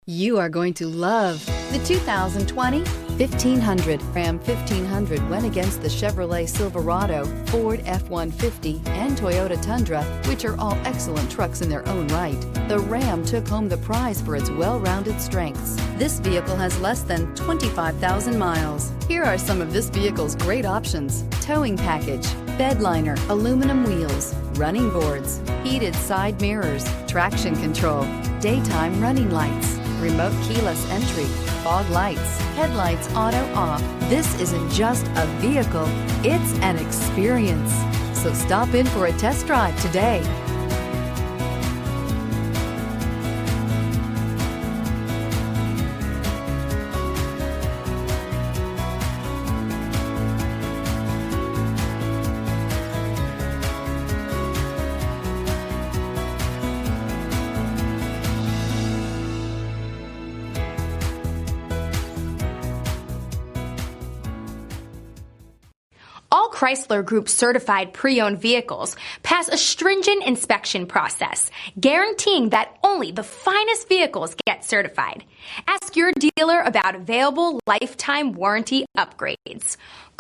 You are going to love the 2020 1500. Ram 1500 went against the Chevrolet Silverado, Ford F-150, and Toyota Tundra, which are all excellent trucks in their own right. The Ram took home the prize for its well-rounded strengths. This vehicle has less than 25,000 miles. Here are some of this vehicle's great options: towing package, bed liner, aluminum wheels, running boards, heated side mirrors, traction control, daytime running lights, remote keyless entry, fog lights, headlights auto off. This isn't just a vehicle, it's an experience. So stop in for a test drive today. All Chrysler Group certified pre-owned vehicles pass a stringent inspection process, guaranteeing that only the finest vehicles get certified. Ask your dealer about available lifetime warranty upgrades.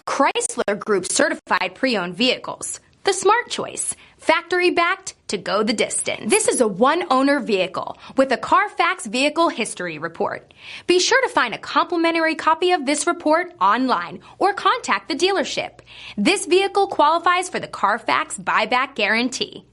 Chrysler Group certified pre-owned vehicles, the smart choice, factory backed to go the distance. This is a one-owner vehicle with a Carfax Vehicle History Report. Be sure to find a complimentary copy of this report online or contact the dealership. This vehicle qualifies for the Carfax Buyback Guarantee.